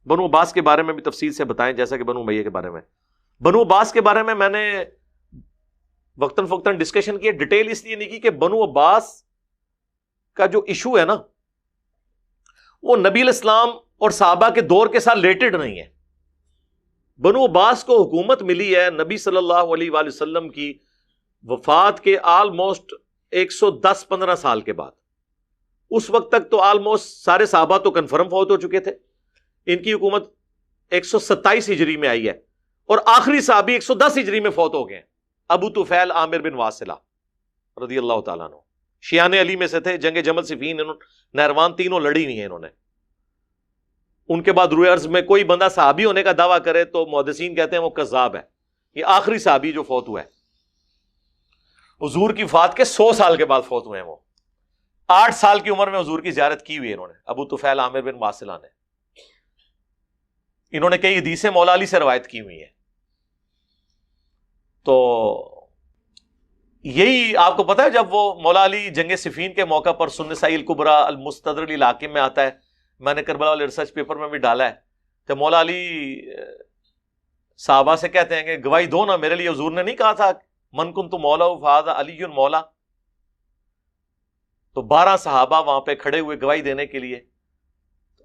بنو عباس کے بارے میں بھی تفصیل سے بتائیں، جیسا کہ بنو امیہ کے بارے میں. بنو عباس کے بارے میں نے وقتاً فوقتاً ڈسکشن کی، ڈیٹیل اس لیے نہیں کی کہ بنو عباس کا جو ایشو ہے نا وہ نبی علیہ السلام اور صحابہ کے دور کے ساتھ ریلیٹڈ نہیں ہے. بنو عباس کو حکومت ملی ہے نبی صلی اللہ علیہ وآلہ وسلم کی وفات کے آلموسٹ 110-15 سال کے بعد. اس وقت تک تو آلموسٹ سارے صحابہ تو کنفرم فوت ہو چکے تھے. ان کی حکومت 127 ہجری میں آئی ہے اور آخری صحابی 110 ہجری میں فوت ہو گئے ہیں، ابو طفیل عامر بن واصلہ رضی اللہ تعالیٰ عنہ. شیعان علی میں سے تھے. جنگ جمل صفین نہروان تینوں لڑی ہوئی ہیں انہوں نے. ان کے بعد روئے ارض میں کوئی بندہ صحابی ہونے کا دعویٰ کرے تو محدثین کہتے ہیں وہ کذاب ہے. یہ آخری صحابی جو فوت ہوا ہے، حضور کی وفات کے 100 سال کے بعد فوت ہوئے ہیں. وہ 8 سال کی عمر میں حضور کی زیارت کی ہوئی ہے انہوں نے، ابو طفیل عامر بن واصلہ نے. انہوں نے کئی حدیثیں مولا علی سے روایت کی ہوئی ہیں. تو یہی آپ کو پتا ہے جب وہ مولا علی جنگ صفین کے موقع پر سنن نسائی الکبریٰ المستدرک للحاکم میں آتا ہے، میں نے کربلا والے ریسرچ پیپر میں بھی ڈالا ہے، جب مولا علی صحابہ سے کہتے ہیں کہ گواہی دو نا میرے لیے، حضور نے نہیں کہا تھا من کنت مولا فہذا علی مولا؟ تو 12 صحابہ وہاں پہ کھڑے ہوئے گواہی دینے کے لیے.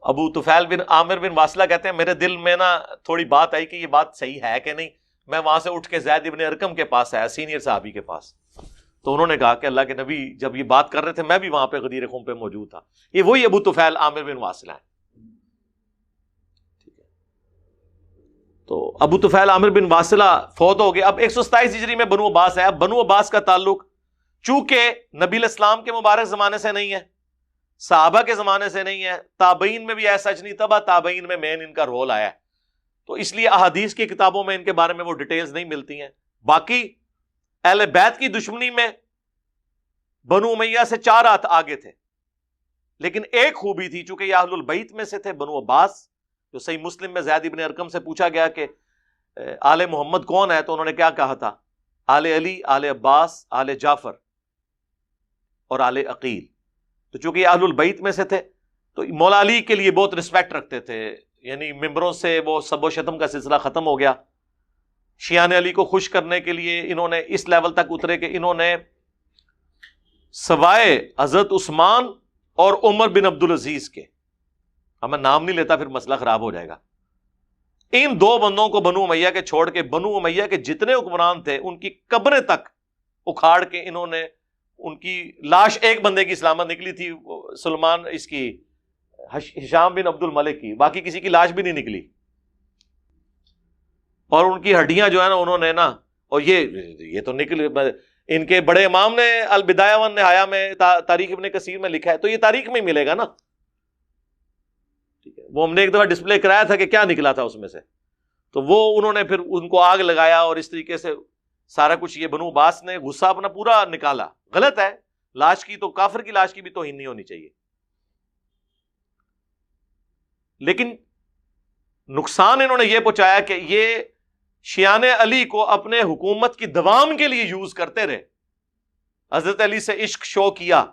ابو طفیل بن عامر بن واصلہ کہتے ہیں میرے دل میں نا تھوڑی بات آئی کہ یہ بات صحیح ہے کہ نہیں. میں وہاں سے اٹھ کے زید ابن ارقم کے پاس آیا، سینئر صحابی کے پاس. تو انہوں نے کہا کہ اللہ کے نبی جب یہ بات کر رہے تھے میں بھی وہاں پہ غدیر خم پہ موجود تھا. یہ وہی ابو طفیل عامر بن واصلہ ہیں. تو ابو طفیل عامر بن واصلہ فوت ہو گئے. اب 127 ہجری میں بنو عباس ہے. اب بنو عباس کا تعلق چونکہ نبی علیہ السلام کے مبارک زمانے سے نہیں ہے، صحابہ کے زمانے سے نہیں ہے، تابعین میں بھی ایسا نہیں، تبع تابعین میں مین ان کا رول آیا ہے، تو اس لیے احادیث کی کتابوں میں ان کے بارے میں وہ ڈیٹیلز نہیں ملتی ہیں. باقی اہل بیت کی دشمنی میں بنو امیہ سے 4 ہاتھ آگے تھے، لیکن ایک خوبی تھی، چونکہ یہ اہل البیت میں سے تھے بنو عباس. جو صحیح مسلم میں زید ابن ارقم سے پوچھا گیا کہ آل محمد کون ہے، تو انہوں نے کیا کہا تھا؟ آل علی، آل عباس، آل جعفر اور آل عقیل. تو چونکہ یہ اہل البیت میں سے تھے تو مولا علی کے لیے بہت رسپیکٹ رکھتے تھے، یعنی ممبروں سے وہ سب و شتم کا سلسلہ ختم ہو گیا. شیعان علی کو خوش کرنے کے لیے انہوں نے اس لیول تک اترے کہ انہوں نے سوائے حضرت عثمان اور عمر بن عبدالعزیز کے، اب میں نام نہیں لیتا پھر مسئلہ خراب ہو جائے گا، ان 2 بندوں کو بنو امیہ کے چھوڑ کے بنو امیہ کے جتنے حکمران تھے ان کی قبریں تک اکھاڑ کے انہوں نے، ان کی لاش ایک بندے کی سلامت نکلی تھی، سلمان اس کی ہشام بن عبد الملک کی، باقی کسی کی لاش بھی نہیں نکلی. اور ان کی ہڈیاں جو ہے نا انہوں نے نا، اور یہ تو نکل، ان کے بڑے امام نے البدایہ والنہایہ میں تاریخ ابن کثیر میں لکھا ہے، تو یہ تاریخ میں ہی ملے گا نا. ٹھیک ہے، وہ ہم نے ایک دفعہ ڈسپلے کرایا تھا کہ کیا نکلا تھا اس میں سے. تو وہ انہوں نے پھر ان کو آگ لگایا اور اس طریقے سے سارا کچھ. یہ بنو عباس نے غصہ اپنا پورا نکالا. غلط ہے، لاش کی تو، کافر کی لاش کی بھی توہین نہیں ہونی چاہیے، لیکن نقصان انہوں نے یہ پہنچایا کہ یہ شیعان علی کو اپنے حکومت کی دوام کے لیے یوز کرتے رہے. حضرت علی سے عشق شو کیا،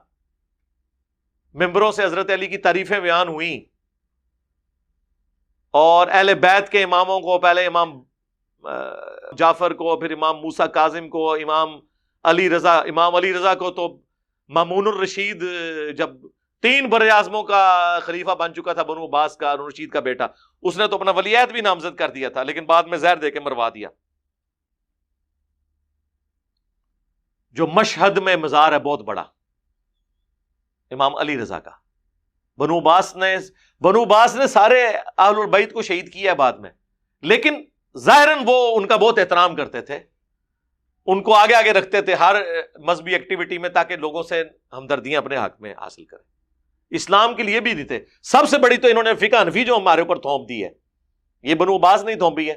ممبروں سے حضرت علی کی تعریفیں بیان ہوئیں، اور اہل بیت کے اماموں کو، پہلے امام جعفر کو، پھر امام موسیٰ کاظم کو، امام علی رضا کو، تو مامون الرشید جب 3 بر اعظموں کا خلیفہ بن چکا تھا بنو عباس کا، ہارون الرشید کا بیٹا، اس نے تو اپنا ولی عہد بھی نامزد کر دیا تھا، لیکن بعد میں زہر دے کے مروا دیا. جو مشہد میں مزار ہے بہت بڑا امام علی رضا کا، بنو عباس نے سارے اہل البیت کو شہید کیا ہے بعد میں، لیکن ظاہراً وہ ان کا بہت احترام کرتے تھے، ان کو آگے آگے رکھتے تھے ہر مذہبی ایکٹیویٹی میں، تاکہ لوگوں سے ہمدردیاں اپنے حق میں حاصل کریں. اسلام کے لیے بھی نہیں تھے. سب سے بڑی تو انہوں نے فقہ حنفی جو ہمارے اوپر تھوپ دی ہے، یہ بنو عباس نہیں تھوپی ہے.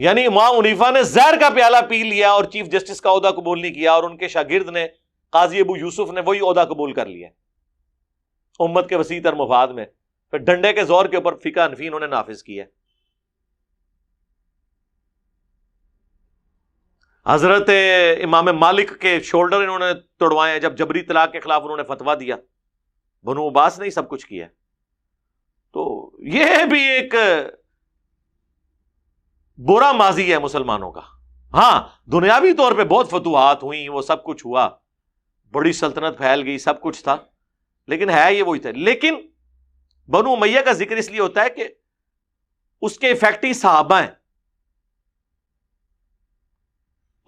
یعنی امام حنیفہ نے زہر کا پیالہ پی لیا اور چیف جسٹس کا عہدہ قبول نہیں کیا، اور ان کے شاگرد نے، قاضی ابو یوسف نے، وہی عہدہ قبول کر لیا امت کے وسیع تر مفاد میں. پھر ڈنڈے کے زور کے اوپر فقہ حنفی انہوں نے نافذ کیا. حضرت امام مالک کے شولڈر انہوں نے توڑوائے ہیں جب جبری طلاق کے خلاف انہوں نے فتویٰ دیا. بنو عباس نے ہی سب کچھ کیا. تو یہ بھی ایک برا ماضی ہے مسلمانوں کا. ہاں دنیاوی طور پہ بہت فتوحات ہوئی، وہ سب کچھ ہوا، بڑی سلطنت پھیل گئی، سب کچھ تھا، لیکن ہے یہ وہی تھا. لیکن بنو امیہ کا ذکر اس لیے ہوتا ہے کہ اس کے افیکٹی صحابہ ہیں،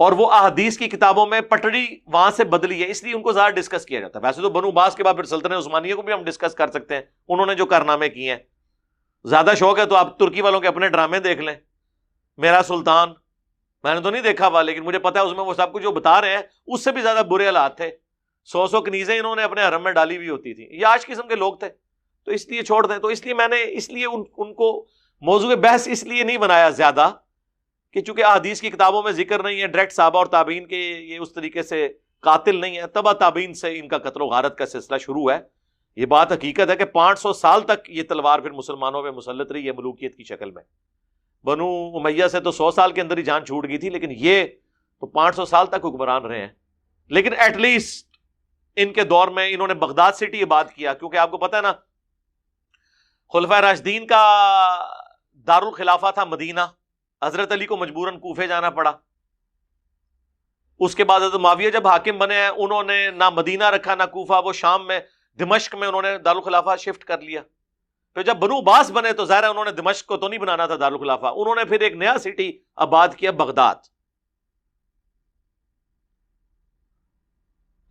اور وہ احادیث کی کتابوں میں پٹڑی وہاں سے بدلی ہے، اس لیے ان کو زیادہ ڈسکس کیا جاتا ہے. ویسے تو بنو عباس کے بعد پھر سلطنت عثمانیہ کو بھی ہم ڈسکس کر سکتے ہیں، انہوں نے جو کارنامے کیے ہیں. زیادہ شوق ہے تو آپ ترکی والوں کے اپنے ڈرامے دیکھ لیں، میرا سلطان، میں نے تو نہیں دیکھا ہوا لیکن مجھے پتا ہے اس میں وہ سب کچھ جو بتا رہے ہیں اس سے بھی زیادہ برے حالات تھے. 100 کنیزیں انہوں نے اپنے حرم میں ڈالی ہوئی ہوتی تھی. یہ آج قسم کے لوگ تھے، تو اس لیے چھوڑ دیں. تو اس لیے میں نے ان کو موضوع بحث اس لیے نہیں بنایا زیادہ کہ چونکہ احادیث کی کتابوں میں ذکر نہیں ہے، ڈائریکٹ صحابہ اور تابعین کے یہ اس طریقے سے قاتل نہیں ہے، تبع تابعین سے ان کا قتل و غارت کا سلسلہ شروع ہے. یہ بات حقیقت ہے کہ 500 سال تک یہ تلوار پھر مسلمانوں پہ مسلط رہی ہے ملوکیت کی شکل میں. بنو امیہ سے تو 100 سال کے اندر ہی جان چھوٹ گئی تھی، لیکن یہ تو 500 سال تک حکمران رہے ہیں. لیکن ایٹ لیسٹ ان کے دور میں انہوں نے بغداد سٹی آباد کیا، کیونکہ آپ کو پتہ ہے نا خلفائے راشدین کا دارالخلافہ تھا مدینہ. حضرت علی کو مجبوراً کوفے جانا پڑا. اس کے بعد حضرت معاویہ جب حاکم بنے ہیں انہوں نے نہ مدینہ رکھا نہ کوفہ، وہ شام میں دمشق میں انہوں نے دارالخلافہ شفٹ کر لیا. پھر جب بنو عباس بنے تو ظاہر ہے انہوں نے دمشق کو تو نہیں بنانا تھا دارالخلافہ، انہوں نے پھر ایک نیا سٹی آباد کیا بغداد.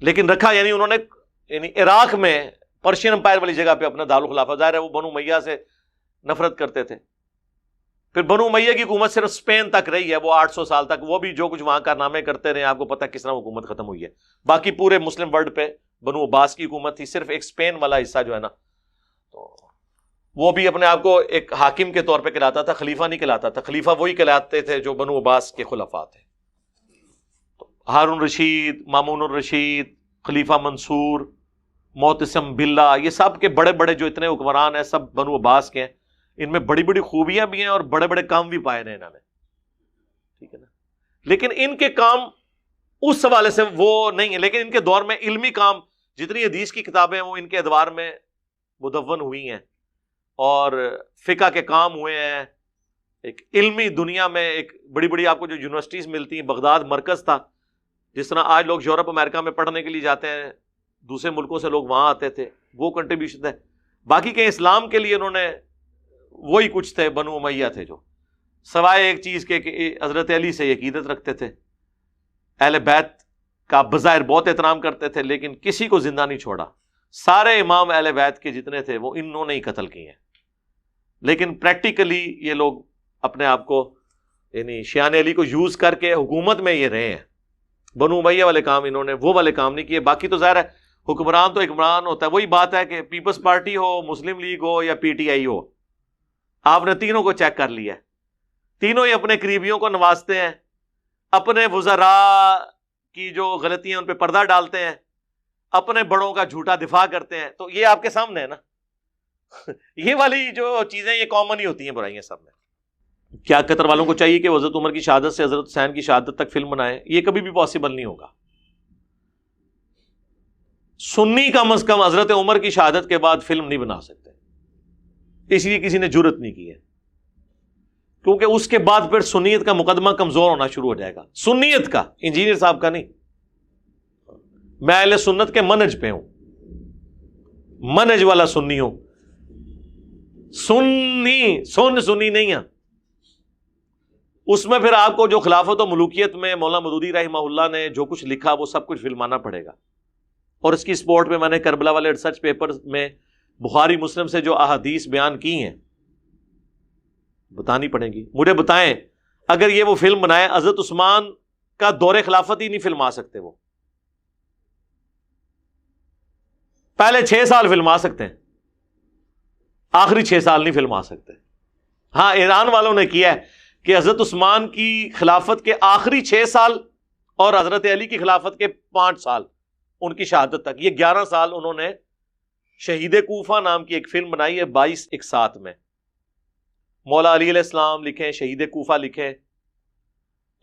لیکن رکھا یعنی انہوں نے عراق میں پرشین امپائر والی جگہ پہ اپنا دارالخلافہ. ظاہر ہے وہ بنو امیہ سے نفرت کرتے تھے. پھر بنو امیہ کی حکومت صرف اسپین تک رہی ہے، وہ 800 سال تک، وہ بھی جو کچھ وہاں کارنامے کرتے رہے. آپ کو پتہ کس طرح حکومت ختم ہوئی ہے. باقی پورے مسلم ورلڈ پہ بنو عباس کی حکومت تھی، صرف ایک اسپین والا حصہ جو ہے نا تو وہ بھی اپنے آپ کو ایک حاکم کے طور پہ کہلاتا تھا، خلیفہ نہیں کہلاتا تھا. خلیفہ وہی کہلاتے تھے جو بنو عباس کے خلفاء تھے. ہارون رشید، مامون الرشید، خلیفہ منصور، معتصم باللہ، یہ سب کے بڑے بڑے جو اتنے حکمران ہیں سب بنو عباس کے ہیں. ان میں بڑی بڑی خوبیاں بھی ہیں اور بڑے بڑے کام بھی پائے ہیں انہوں نے، ٹھیک ہے نا. لیکن ان کے کام اس حوالے سے وہ نہیں ہے. لیکن ان کے دور میں علمی کام، جتنی حدیث کی کتابیں ہیں وہ ان کے ادوار میں مدون ہوئی ہیں، اور فقہ کے کام ہوئے ہیں. ایک علمی دنیا میں ایک بڑی بڑی آپ کو جو یونیورسٹیز ملتی ہیں، بغداد مرکز تھا. جس طرح آج لوگ یورپ امریکہ میں پڑھنے کے لیے جاتے ہیں، دوسرے ملکوں سے لوگ وہاں آتے تھے، وہ کنٹریبیوشن ہے. باقی کہ اسلام کے لیے انہوں نے وہی کچھ تھے بنو امیہ تھے جو سوائے ایک چیز کے کہ حضرت علی سے عقیدت رکھتے تھے، اہل بیت کا بظاہر بہت احترام کرتے تھے، لیکن کسی کو زندہ نہیں چھوڑا. سارے امام اہل بیت کے جتنے تھے وہ انہوں نے ہی قتل کیے ہیں. لیکن پریکٹیکلی یہ لوگ اپنے آپ کو یعنی شیعان علی کو یوز کر کے حکومت میں یہ رہے ہیں. بنو امیہ والے کام انہوں نے وہ والے کام نہیں کیے. باقی تو ظاہر ہے حکمران تو حکمران ہوتا ہے. وہی بات ہے کہ پیپلز پارٹی ہو، مسلم لیگ ہو یا پی ٹی آئی ہو، آپ نے تینوں کو چیک کر لیا ہے. تینوں ہی اپنے قریبیوں کو نوازتے ہیں، اپنے وزراء کی جو غلطیاں ان پہ پردہ ڈالتے ہیں، اپنے بڑوں کا جھوٹا دفاع کرتے ہیں. تو یہ آپ کے سامنے ہے نا. یہ والی جو چیزیں یہ کامن ہی ہوتی ہیں برائیاں سب میں. کیا قطر والوں کو چاہیے کہ وہ حضرت عمر کی شہادت سے حضرت حسین کی شہادت تک فلم بنائیں؟ یہ کبھی بھی پاسبل نہیں ہوگا. سنی کم از کم حضرت عمر کی شہادت کے بعد فلم نہیں بنا سکتے، اس لیے کسی نے جرت نہیں کی ہے، کیونکہ اس کے بعد پھر سنیت کا مقدمہ کمزور ہونا شروع ہو جائے گا. سنیت کا، انجینئر صاحب کا نہیں. میں اہل سنت کے منہج پہ ہوں، منہج والا سنی ہوں. سنی نہیں ہے. اس میں پھر آپ کو جو خلافت و ملوکیت میں مولانا مودودی رحمہ اللہ نے جو کچھ لکھا وہ سب کچھ فلمانا پڑے گا. اور اس کی سپورٹ میں نے کربلا والے ریسرچ پیپر میں بخاری مسلم سے جو احادیث بیان کی ہیں بتانی پڑیں گی. مجھے بتائیں اگر یہ وہ فلم بنائے، حضرت عثمان کا دور خلافت ہی نہیں فلما سکتے. وہ پہلے 6 سال فلما سکتے ہیں، آخری 6 سال نہیں فلما سکتے. ہاں ایران والوں نے کیا ہے کہ حضرت عثمان کی خلافت کے آخری 6 سال اور حضرت علی کی خلافت کے 5 سال ان کی شہادت تک، یہ 11 سال انہوں نے شہید کوفہ نام کی ایک فلم بنائی ہے 22/1 میں. مولا علی علیہ السلام لکھیں، شہید کوفہ لکھیں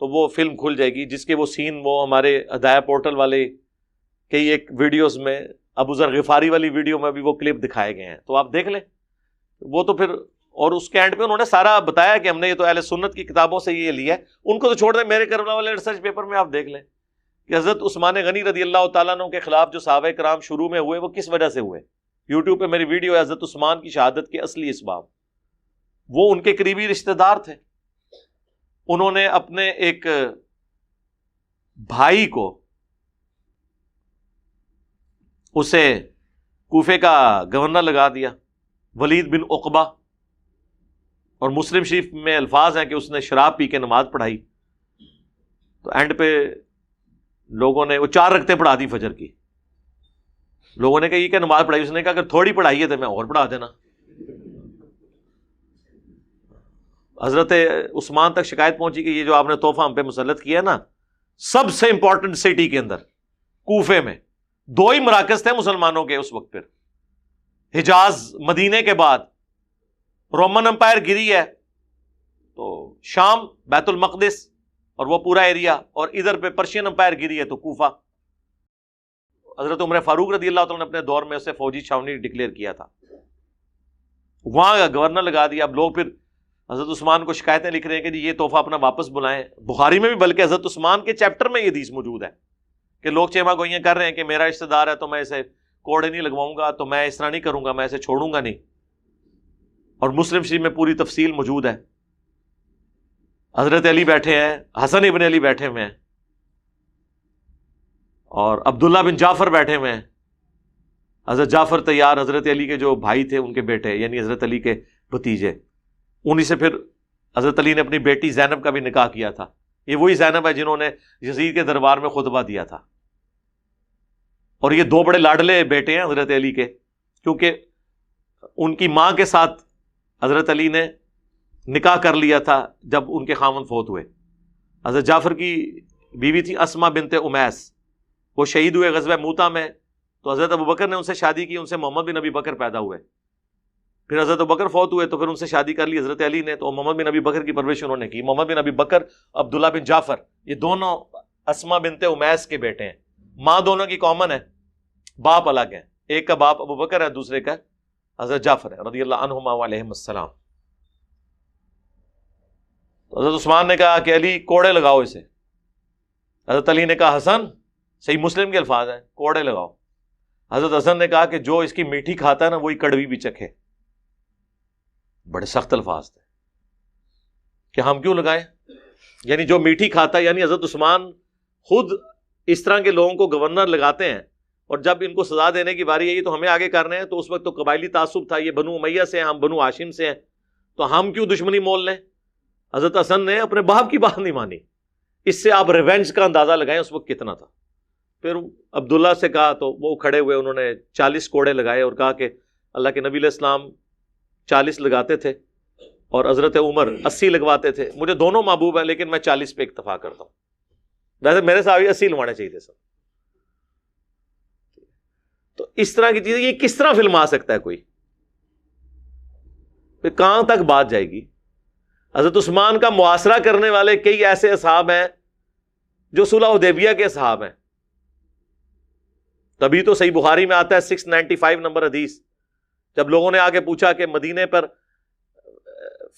تو وہ فلم کھل جائے گی، جس کے وہ سین وہ ہمارے ہدایہ پورٹل والے کئی ایک ویڈیوز میں، ابو ذر غفاری والی ویڈیو میں بھی وہ کلپ دکھائے گئے ہیں. تو آپ دیکھ لیں وہ تو پھر، اور اس کے اینڈ پہ انہوں نے سارا بتایا کہ ہم نے یہ تو اہل سنت کی کتابوں سے یہ لیا ہے. ان کو تو چھوڑ دیں، میرے کربلا والے ریسرچ پیپر میں آپ دیکھ لیں کہ حضرت عثمان غنی رضی اللہ تعالیٰ عنہ کے خلاف جو صحابہ کرام شروع میں ہوئے وہ کس وجہ سے ہوئے. یوٹیوب پہ میری ویڈیو ہے حضرت عثمان کی شہادت کے اصلی اسباب. وہ ان کے قریبی رشتہ دار تھے، انہوں نے اپنے ایک بھائی کو، اسے کوفے کا گورنر لگا دیا، ولید بن عقبہ. اور مسلم شریف میں الفاظ ہیں کہ اس نے شراب پی کے نماز پڑھائی، تو اینڈ پہ لوگوں نے وہ 4 رکعتیں پڑھا دی فجر کی. لوگوں نے کہا یہ کیا نماز پڑھائی؟ اس نے کہا اگر تھوڑی پڑھائی ہے تو میں اور پڑھا دینا. حضرت عثمان تک شکایت پہنچی کہ یہ جو آپ نے تحفہ ہم پہ مسلط کیا ہے نا، سب سے امپورٹنٹ سٹی کے اندر کوفے میں 2 ہی مراکز تھے مسلمانوں کے اس وقت، پھر حجاز مدینے کے بعد رومن امپائر گری ہے تو شام بیت المقدس اور وہ پورا ایریا، اور ادھر پہ پرشین امپائر گری ہے تو کوفہ. حضرت عمر فاروق رضی اللہ تعالیٰ نے اپنے دور میں اسے فوجی چھاونی ڈکلیئر کیا تھا، وہاں کا گورنر لگا دیا. اب لوگ پھر حضرت عثمان کو شکایتیں لکھ رہے ہیں کہ جی یہ تحفہ اپنا واپس بلائیں. بخاری میں بھی بلکہ حضرت عثمان کے چیپٹر میں یہ حدیث موجود ہے کہ لوگ چیما گوئیاں کر رہے ہیں کہ میرا رشتہ دار ہے تو میں اسے کوڑے نہیں لگواؤں گا، تو میں اس طرح نہیں کروں گا، میں اسے چھوڑوں گا نہیں. اور مسلم شریف میں پوری تفصیل موجود ہے. حضرت علی بیٹھے ہیں، حسن ابن علی بیٹھے ہوئے ہیں، اور عبداللہ بن جعفر بیٹھے ہوئے ہیں. حضرت جعفر طیار حضرت علی کے جو بھائی تھے ان کے بیٹے، یعنی حضرت علی کے بھتیجے. انہی سے پھر حضرت علی نے اپنی بیٹی زینب کا بھی نکاح کیا تھا. یہ وہی زینب ہے جنہوں نے یزید کے دربار میں خطبہ دیا تھا. اور یہ 2 بڑے لاڈلے بیٹے ہیں حضرت علی کے، کیونکہ ان کی ماں کے ساتھ حضرت علی نے نکاح کر لیا تھا جب ان کے خاوند فوت ہوئے. حضرت جعفر کی بیوی تھی اسما بنت امیس، وہ شہید ہوئے غزوہ موتا میں، تو حضرت ابوبکر نے ان سے شادی کی، ان سے محمد بن ابی بکر پیدا ہوئے. پھر حضرت ابوبکر فوت ہوئے تو پھر ان سے شادی کر لی حضرت علی نے، تو محمد بن ابی بکر کی پرورش انہوں نے کی. محمد بن ابی بکر، عبداللہ بن جعفر، یہ دونوں اسما بنت امیس کے بیٹے ہیں. ماں دونوں کی کامن ہے، باپ الگ ہے. ایک کا باپ ابوبکر ہے، دوسرے کا حضرت جعفر ہے رضی اللہ عنہما وعلیہم السلام. تو حضرت عثمان نے کہا کہ علی کوڑے لگاؤ اسے. حضرت علی نے کہا حسن، صحیح مسلم کے الفاظ ہیں، کوڑے لگاؤ. حضرت حسن نے کہا کہ جو اس کی میٹھی کھاتا ہے نا وہی کڑوی بھی چکھے. بڑے سخت الفاظ تھے کہ ہم کیوں لگائیں، یعنی جو میٹھی کھاتا ہے. یعنی حضرت عثمان خود اس طرح کے لوگوں کو گورنر لگاتے ہیں، اور جب ان کو سزا دینے کی باری آئی تو ہمیں آگے کرنے ہیں. تو اس وقت تو قبائلی تعصب تھا، یہ بنو امیہ سے ہیں، ہم بنو ہاشم سے ہیں، تو ہم کیوں دشمنی مول لیں. حضرت حسن نے اپنے باپ کی بات نہیں مانی. اس سے آپ ریونج کا اندازہ لگائیں اس وقت کتنا تھا. پھر عبداللہ سے کہا تو وہ کھڑے ہوئے، انہوں نے 40 کوڑے لگائے اور کہا کہ اللہ کے نبی علیہ السلام 40 لگاتے تھے اور حضرت عمر 80 لگواتے تھے. مجھے دونوں محبوب ہیں لیکن میں 40 پہ اکتفا کرتا ہوں. ویسے میرے صاحب 80 لگوانے چاہیے سب. تو اس طرح کی چیزیں یہ کس طرح فلم آ سکتا ہے کوئی؟ پھر کہاں تک بات جائے گی؟ حضرت عثمان کا محاصرہ کرنے والے کئی ایسے اصحاب ہیں جو صلح حدیبیہ کے اصحاب ہیں. تبھی تو صحیح بخاری میں آتا ہے 695 نمبر حدیث، جب لوگوں نے آ کے پوچھا کہ مدینے پر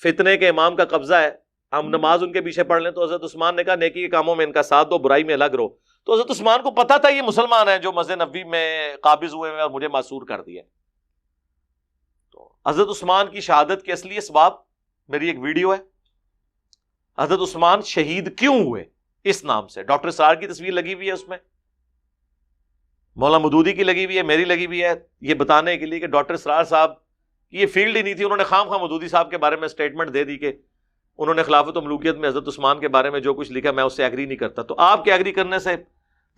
فتنے کے امام کا قبضہ ہے، ہم نماز ان کے پیچھے پڑھ لیں، تو حضرت عثمان نے کہا نیکی کے کاموں میں ان کا ساتھ دو، برائی میں الگ رہو. تو حضرت عثمان کو پتا تھا یہ مسلمان ہیں جو مسجد نبوی میں قابض ہوئے ہیں اور مجھے معصور کر دیا. تو حضرت عثمان کی شہادت کے اصلی اسباب، میری ایک ویڈیو ہے حضرت عثمان شہید کیوں ہوئے اس نام سے. ڈاکٹر اسرار کی تصویر لگی ہوئی ہے اس میں، مولانا مودودی کی لگی ہوئی ہے، میری لگی ہوئی ہے، یہ بتانے کے لیے کہ ڈاکٹر اسرار صاحب کی یہ فیلڈ ہی نہیں تھی. انہوں نے خام مودودی صاحب کے بارے میں اسٹیٹمنٹ دے دی کہ انہوں نے خلافت و ملوکیت میں حضرت عثمان کے بارے میں جو کچھ لکھا میں اس سے ایگری نہیں کرتا. تو آپ کے ایگری کرنے سے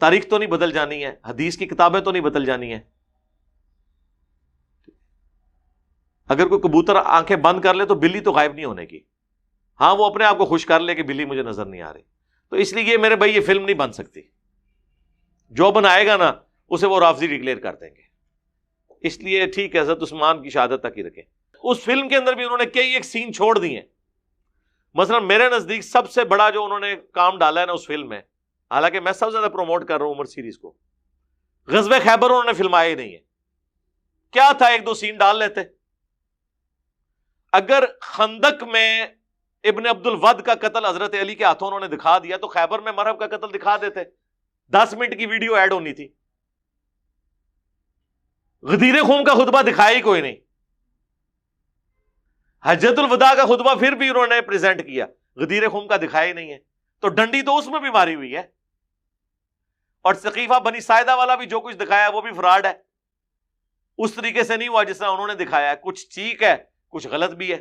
تاریخ تو نہیں بدل جانی ہے، حدیث کی کتابیں تو نہیں بدل جانی ہیں. اگر کوئی کبوتر آنکھیں بند کر لے تو بلی تو غائب نہیں ہونے کی. ہاں وہ اپنے آپ کو خوش کر لے کہ بلی مجھے نظر نہیں آ رہی. تو اس لیے میرے بھائی یہ فلم نہیں بن سکتی. جو بنائے گا نا اسے وہ رافضی ڈکلیئر کر دیں گے. اس لیے ٹھیک ہے حضرت عثمان کی شہادت تک ہی رکھیں. اس فلم کے اندر بھی انہوں نے کئی ایک سین چھوڑ دیے. مثلا میرے نزدیک سب سے بڑا جو انہوں نے کام ڈالا ہے نا اس فلم میں، حالانکہ میں سب سے زیادہ پروموٹ کر رہا ہوں عمر سیریز کو، غزوہ خیبر انہوں نے فلمایا ہی نہیں ہے. کیا تھا، 1-2 سین ڈال لیتے. اگر خندق میں ابن عبد الود کا قتل حضرت علی کے ہاتھوں انہوں نے دکھا دیا تو خیبر میں مرہب کا قتل دکھا دیتے، 10 منٹ کی ویڈیو ایڈ ہونی تھی. غدیر خم کا خطبہ دکھایا ہی کوئی نہیں. حجۃ الوداع کا خطبہ پھر بھی انہوں نے پریزنٹ کیا، غدیر خم کا دکھایا ہی نہیں ہے. تو ڈنڈی تو اس میں بھی ماری ہوئی ہے. اور سقیفہ بنی ساعدہ والا بھی جو کچھ دکھایا وہ بھی فراڈ ہے، اس طریقے سے نہیں ہوا جس طرح انہوں نے دکھایا ہے. کچھ ٹھیک ہے، کچھ غلط بھی ہے.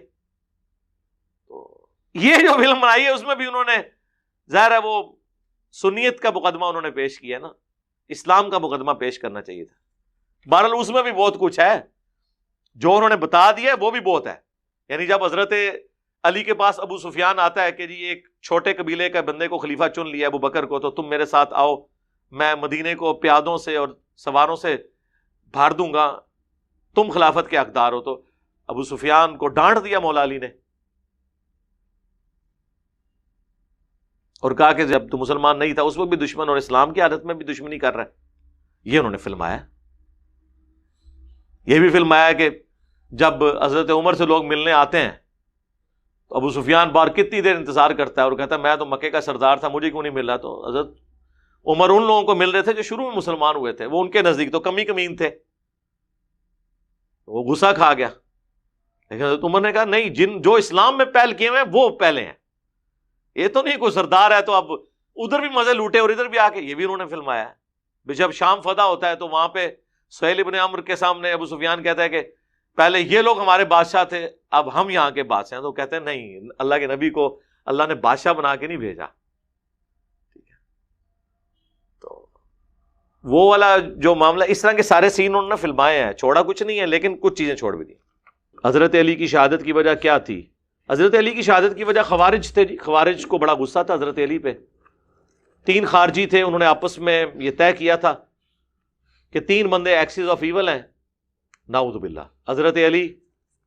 تو یہ جو فلم بنائی ہے اس میں بھی انہوں نے ظاہر ہے وہ سنیت کا مقدمہ انہوں نے پیش کیا نا، اسلام کا مقدمہ پیش کرنا چاہیے تھا. بہرحال اس میں بھی بہت کچھ ہے، جو انہوں نے بتا دیا وہ بھی بہت ہے. یعنی جب حضرت علی کے پاس ابو سفیان آتا ہے کہ جی ایک چھوٹے قبیلے کے بندے کو خلیفہ چن لیا ابو بکر کو، تو تم میرے ساتھ آؤ، میں مدینے کو پیادوں سے اور سواروں سے بھار دوں گا، تم خلافت کے حقدار ہو. تو ابو سفیان کو ڈانٹ دیا مولا علی نے اور کہا کہ جب تو مسلمان نہیں تھا اس وقت بھی دشمن اور اسلام کی حالت میں بھی دشمنی کر رہا ہے. یہ انہوں نے فلمایا. یہ بھی فلمایا کہ جب حضرت عمر سے لوگ ملنے آتے ہیں تو ابو سفیان بار کتنی دیر انتظار کرتا ہے اور کہتا ہے میں تو مکے کا سردار تھا، مجھے کیوں نہیں مل رہا. تو حضرت عمر ان لوگوں کو مل رہے تھے جو شروع میں مسلمان ہوئے تھے، وہ ان کے نزدیک تو کمی کمین تھے. وہ غصہ کھا گیا. لیکن حضرت عمر نے کہا نہیں، جو اسلام میں پہل کیے ہوئے ہیں وہ پہلے ہیں، یہ تو نہیں کوئی سردار ہے تو اب ادھر بھی مزے لوٹے اور ادھر بھی آ کے. یہ بھی انہوں نے فلمایا ہے. جب شام فتح ہوتا ہے تو وہاں پہ سہیل ابن عمرو کے سامنے ابو سفیان کہتا ہے کہ پہلے یہ لوگ ہمارے بادشاہ تھے، اب ہم یہاں کے بادشاہ ہیں. تو کہتے ہیں نہیں، اللہ کے نبی کو اللہ نے بادشاہ بنا کے نہیں بھیجا. ٹھیک ہے، تو وہ والا جو معاملہ، اس طرح کے سارے سین انہوں نے فلمائے ہیں، چھوڑا کچھ نہیں ہے لیکن کچھ چیزیں چھوڑ بھی دی. حضرت علی کی شہادت کی وجہ کیا تھی؟ حضرت علی کی شہادت کی وجہ خوارج تھے. خوارج کو بڑا غصہ تھا حضرت علی پہ. 3 خارجی تھے، انہوں نے آپس میں یہ طے کیا تھا کہ 3 بندے ایکسز آف ایول ہیں، نعوذ باللہ. حضرت علی،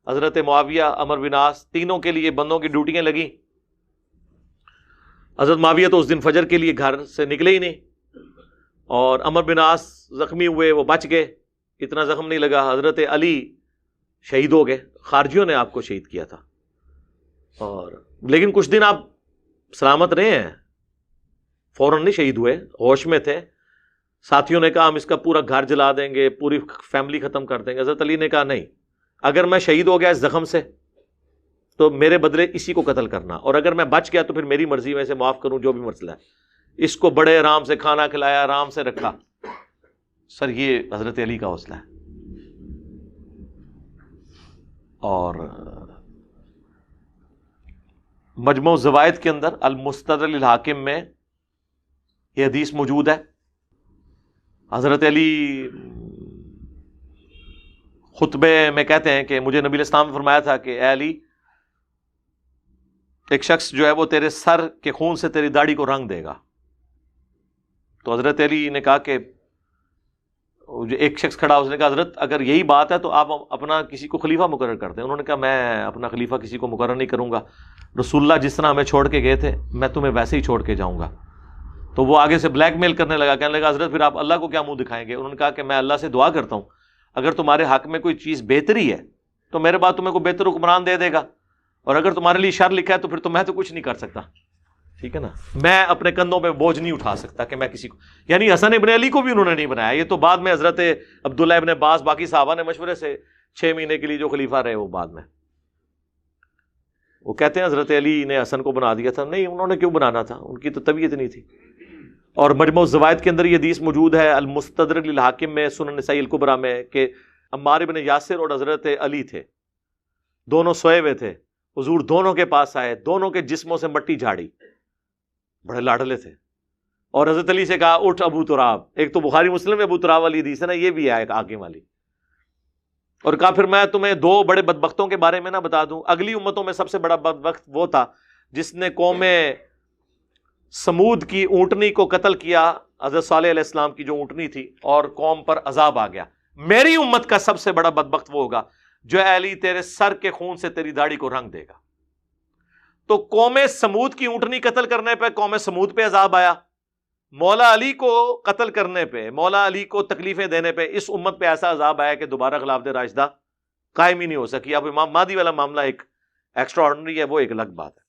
حضرت معاویہ، عمر بن عاص، تینوں کے لیے بندوں کی ڈیوٹیاں لگیں. حضرت معاویہ تو اس دن فجر کے لیے گھر سے نکلے ہی نہیں، اور عمر بن عاص زخمی ہوئے، وہ بچ گئے، اتنا زخم نہیں لگا. حضرت علی شہید ہو گئے، خارجیوں نے آپ کو شہید کیا تھا. اور لیکن کچھ دن آپ سلامت رہے ہیں، فوراً نہیں شہید ہوئے، ہوش میں تھے. ساتھیوں نے کہا ہم اس کا پورا گھر جلا دیں گے، پوری فیملی ختم کر دیں گے. حضرت علی نے کہا نہیں، اگر میں شہید ہو گیا اس زخم سے تو میرے بدلے اسی کو قتل کرنا، اور اگر میں بچ گیا تو پھر میری مرضی میں اسے معاف کروں، جو بھی مسئلہ ہے. اس کو بڑے آرام سے کھانا کھلایا، آرام سے رکھا. سر یہ حضرت علی کا حوصلہ ہے. اور مجموع الزوائد کے اندر المستدرک للحاکم میں یہ حدیث موجود ہے. حضرت علی خطبے میں کہتے ہیں کہ مجھے نبی علیہ السلام نے فرمایا تھا کہ اے علی، ایک شخص جو ہے وہ تیرے سر کے خون سے تیری داڑھی کو رنگ دے گا. تو حضرت علی نے کہا کہ ایک شخص کھڑا، اس نے کہا حضرت اگر یہی بات ہے تو آپ اپنا کسی کو خلیفہ مقرر کر دیں. انہوں نے کہا میں اپنا خلیفہ کسی کو مقرر نہیں کروں گا، رسول اللہ جس طرح ہمیں چھوڑ کے گئے تھے میں تمہیں ویسے ہی چھوڑ کے جاؤں گا. تو وہ آگے سے بلیک میل کرنے لگا، کہنے لگا حضرت پھر آپ اللہ کو کیا منہ دکھائیں گے؟ انہوں نے کہا کہ میں اللہ سے دعا کرتا ہوں اگر تمہارے حق میں کوئی چیز بہتری ہے تو میرے بعد تمہیں کوئی بہتر حکمران دے دے گا، اور اگر تمہارے لیے شر لکھا ہے تو پھر تو میں تو کچھ نہیں کر سکتا. ٹھیک ہے نا، میں اپنے کندھوں پہ بوجھ نہیں اٹھا سکتا کہ میں کسی کو، یعنی حسن ابن علی کو بھی انہوں نے نہیں بنایا. یہ تو بعد میں حضرت عبداللہ ابن عباس باقی صحابہ نے مشورے سے 6 مہینے کے لیے جو خلیفہ رہے وہ بعد میں. وہ کہتے ہیں حضرت علی نے حسن کو بنا دیا تھا. نہیں، انہوں نے کیوں بنانا تھا، ان کی تو طبیعت نہیں تھی. اور مجموع الزوائد کے اندر یہ حدیث موجود ہے المستدرک للحاکم میں، سنن نسائی الکبریٰ میں، کہ عمار بن یاسر اور حضرت علی تھے، دونوں سوئے ہوئے تھے. حضور دونوں کے پاس آئے، دونوں کے جسموں سے مٹی جھاڑی، بڑے لاڈلے تھے، اور حضرت علی سے کہا اٹھ ابو تراب. ایک تو بخاری مسلم میں ابو تراب والی حدیث ہے نا، یہ بھی ہے ایک آگے والی. اور کہا پھر میں تمہیں 2 بڑے بدبختوں کے بارے میں نہ بتا دوں؟ اگلی امتوں میں سب سے بڑا بدبخت وہ تھا جس نے قوم سمود کی اونٹنی کو قتل کیا، حضرت صالح علیہ السلام کی جو اونٹنی تھی، اور قوم پر عذاب آ گیا. میری امت کا سب سے بڑا بدبخت وہ ہوگا جو اے علی تیرے سر کے خون سے تیری داڑھی کو رنگ دے گا. تو قوم سمود کی اونٹنی قتل کرنے پہ قوم سمود پہ عذاب آیا، مولا علی کو قتل کرنے پہ، مولا علی کو تکلیفیں دینے پہ اس امت پہ ایسا عذاب آیا کہ دوبارہ خلافت راشدہ قائم ہی نہیں ہو سکی. اب امام مہدی والا معاملہ ایک ایکسٹرا آرڈنری ہے وہ ایک الگ بات ہے.